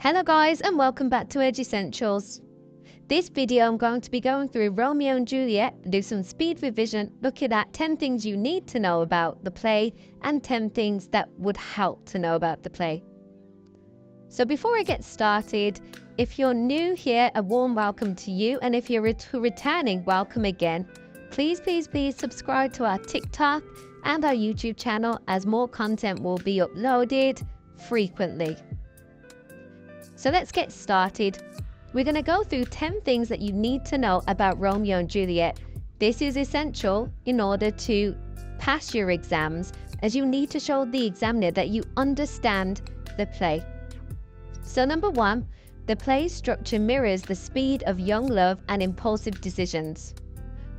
Hello guys, and welcome back to Edge Essentials. This video I'm going to be going through Romeo and Juliet, do some speed revision, looking at 10 things you need to know about the play and 10 things that would help to know about the play. So before I get started, if you're new here, a warm welcome to you, and if you're returning, welcome again. Please subscribe to our TikTok and our YouTube channel, as more content will be uploaded frequently. So let's get started. We're going to go through 10 things that you need to know about Romeo and Juliet. This is essential in order to pass your exams, as you need to show the examiner that you understand the play. So number 1, the play's structure mirrors the speed of young love and impulsive decisions.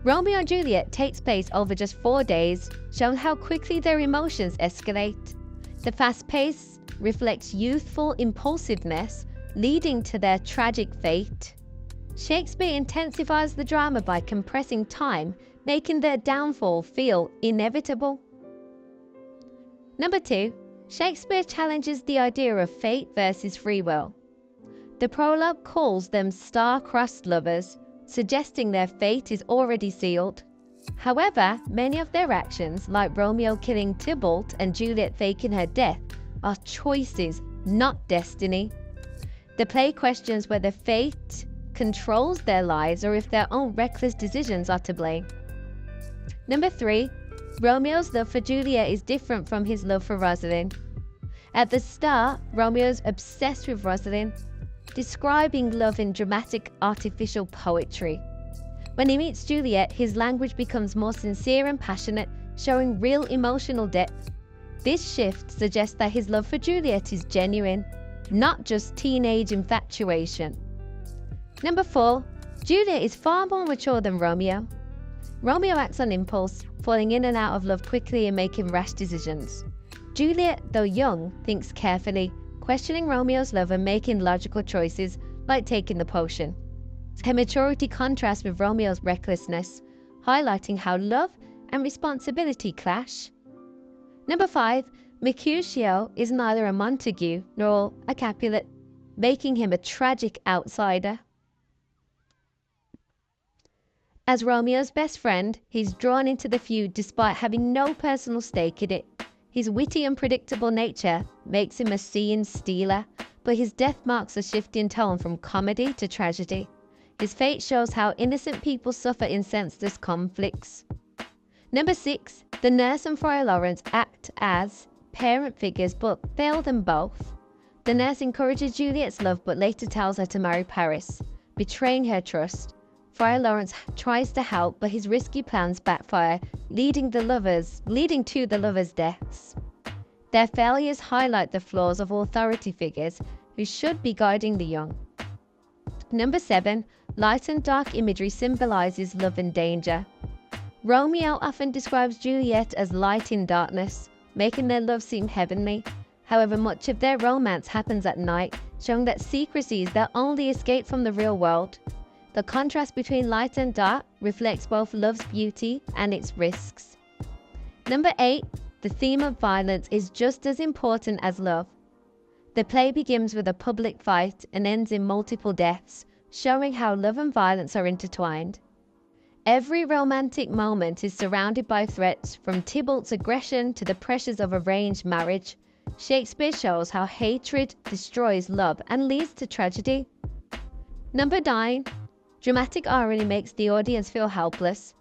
Romeo and Juliet takes place over just 4 days, showing how quickly their emotions escalate. The fast pace reflects youthful impulsiveness, leading to their tragic fate. Shakespeare intensifies the drama by compressing time, making their downfall feel inevitable. Number 2, Shakespeare challenges the idea of fate versus free will. The prologue calls them star-crossed lovers, suggesting their fate is already sealed. However, many of their actions, like Romeo killing Tybalt and Juliet faking her death, are choices, not destiny. The play questions whether fate controls their lives or if their own reckless decisions are to blame. Number 3, Romeo's love for Juliet is different from his love for Rosalind. At the start, Romeo's obsessed with Rosalind, describing love in dramatic, artificial poetry. When he meets Juliet, his language becomes more sincere and passionate, showing real emotional depth. This shift suggests that his love for Juliet is genuine, not just teenage infatuation. Number 4, Juliet is far more mature than Romeo. Romeo acts on impulse, falling in and out of love quickly and making rash decisions. Juliet, though young, thinks carefully, questioning Romeo's love and making logical choices, like taking the potion. Her maturity contrasts with Romeo's recklessness, highlighting how love and responsibility clash. Number 5, Mercutio is neither a Montague nor a Capulet, making him a tragic outsider. As Romeo's best friend, he's drawn into the feud despite having no personal stake in it. His witty and predictable nature makes him a scene stealer, but his death marks a shift in tone from comedy to tragedy. His fate shows how innocent people suffer in senseless conflicts. Number 6, the nurse and Friar Lawrence act as parent figures but fail them both. The nurse encourages Juliet's love but later tells her to marry Paris, betraying her trust. Friar Lawrence tries to help, but his risky plans backfire, leading to the lovers' deaths. Their failures highlight the flaws of authority figures who should be guiding the young. Number 7, light and dark imagery symbolizes love and danger. Romeo often describes Juliet as light in darkness, making their love seem heavenly. However, much of their romance happens at night, showing that secrecy is their only escape from the real world. The contrast between light and dark reflects both love's beauty and its risks. Number 8, the theme of violence is just as important as love. The play begins with a public fight and ends in multiple deaths, showing how love and violence are intertwined. Every romantic moment is surrounded by threats, from Tybalt's aggression to the pressures of arranged marriage. Shakespeare shows how hatred destroys love and leads to tragedy. Number 9, dramatic irony makes the audience feel helpless.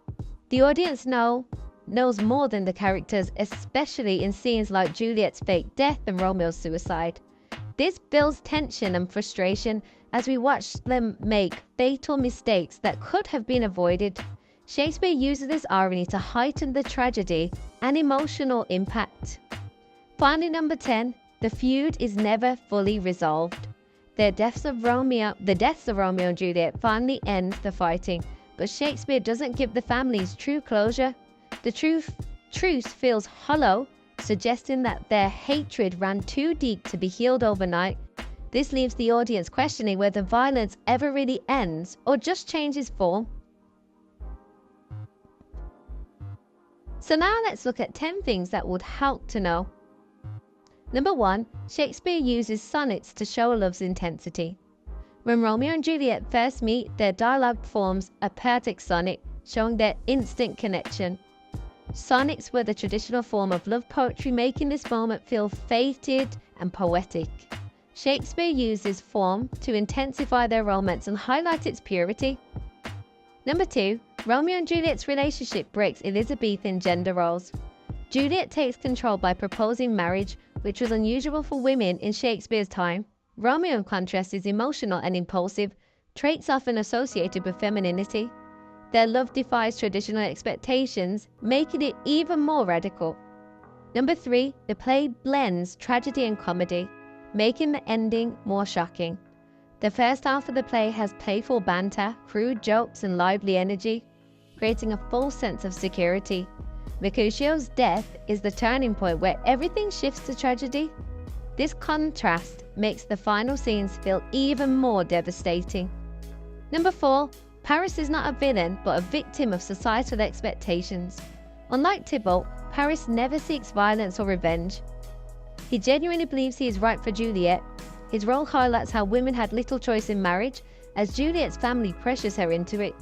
The audience knows more than the characters, especially in scenes like Juliet's fake death and Romeo's suicide. This builds tension and frustration as we watch them make fatal mistakes that could have been avoided. Shakespeare uses this irony to heighten the tragedy and emotional impact. Finally, number 10, the feud is never fully resolved. The deaths of Romeo and Juliet finally end the fighting, but Shakespeare doesn't give the families true closure. The truce feels hollow, suggesting that their hatred ran too deep to be healed overnight. This leaves the audience questioning whether violence ever really ends or just changes form. So now let's look at 10 things that would help to know. Number 1. Shakespeare uses sonnets to show love's intensity. When Romeo and Juliet first meet, their dialogue forms a perfect sonnet, showing their instant connection. Sonnets were the traditional form of love poetry, making this moment feel fated and poetic. Shakespeare used this form to intensify their romance and highlight its purity. Number 2. Romeo and Juliet's relationship breaks Elizabethan gender roles. Juliet takes control by proposing marriage, which was unusual for women in Shakespeare's time. Romeo, in contrast, is emotional and impulsive, traits often associated with femininity. Their love defies traditional expectations, making it even more radical. Number 3. The play blends tragedy and comedy, making the ending more shocking. The first half of the play has playful banter, crude jokes, and lively energy, creating a false sense of security. Mercutio's death is the turning point where everything shifts to tragedy. This contrast makes the final scenes feel even more devastating. Number 4. Paris is not a villain, but a victim of societal expectations. Unlike Tybalt, Paris never seeks violence or revenge. He genuinely believes he is right for Juliet. His role highlights how women had little choice in marriage, as Juliet's family pressures her into it.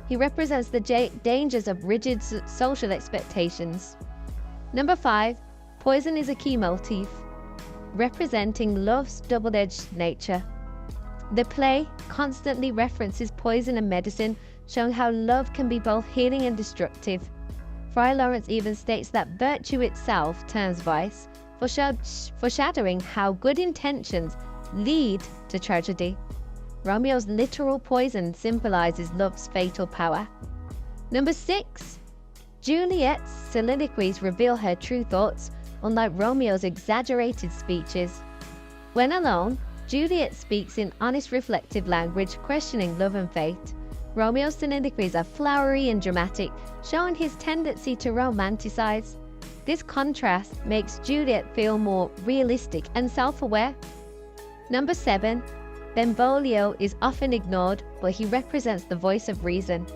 He represents the dangers of rigid social expectations. Number 5. Poison is a key motif, representing love's double-edged nature. The play constantly references poison and medicine, showing how love can be both healing and destructive. Friar Lawrence even states that virtue itself turns vice, foreshadowing how good intentions lead to tragedy. Romeo's literal poison symbolizes love's fatal power. Number 6. Juliet's soliloquies reveal her true thoughts, unlike Romeo's exaggerated speeches. When alone, Juliet speaks in honest, reflective language, questioning love and fate. Romeo's soliloquies are flowery and dramatic, showing his tendency to romanticize. This contrast makes Juliet feel more realistic and self-aware. Number 7. Benvolio is often ignored, but he represents the voice of reason.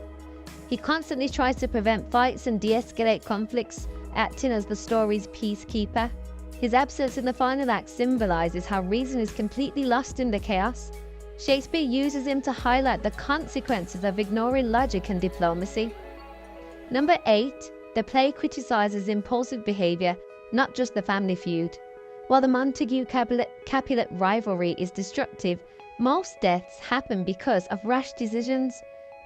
He constantly tries to prevent fights and de-escalate conflicts, acting as the story's peacekeeper. His absence in the final act symbolizes how reason is completely lost in the chaos. Shakespeare uses him to highlight the consequences of ignoring logic and diplomacy. Number 8. The play criticizes impulsive behavior, not just the family feud. While the Montague-Capulet rivalry is destructive, most deaths happen because of rash decisions.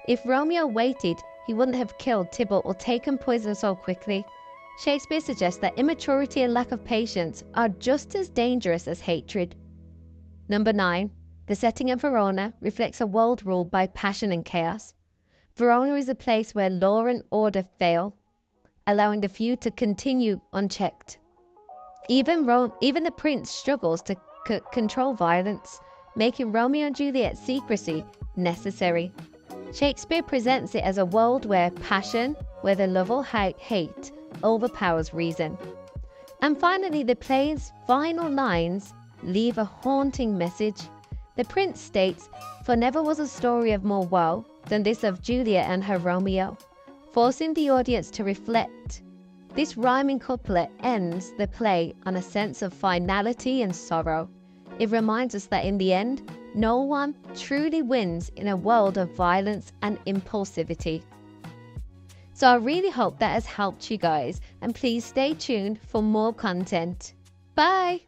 If Romeo waited, he wouldn't have killed Tybalt or taken poison so quickly. Shakespeare suggests that immaturity and lack of patience are just as dangerous as hatred. Number 9. The setting of Verona reflects a world ruled by passion and chaos. Verona is a place where law and order fail, allowing the feud to continue unchecked. Even the prince struggles to control violence, making Romeo and Juliet's secrecy necessary. Shakespeare presents it as a world where passion, whether love or hate, overpowers reason. And finally, the play's final lines leave a haunting message. The prince states, "For never was a story of more woe than this of Juliet and her Romeo," forcing the audience to reflect. This rhyming couplet ends the play on a sense of finality and sorrow. It reminds us that in the end, no one truly wins in a world of violence and impulsivity. So I really hope that has helped you guys, and please stay tuned for more content. Bye!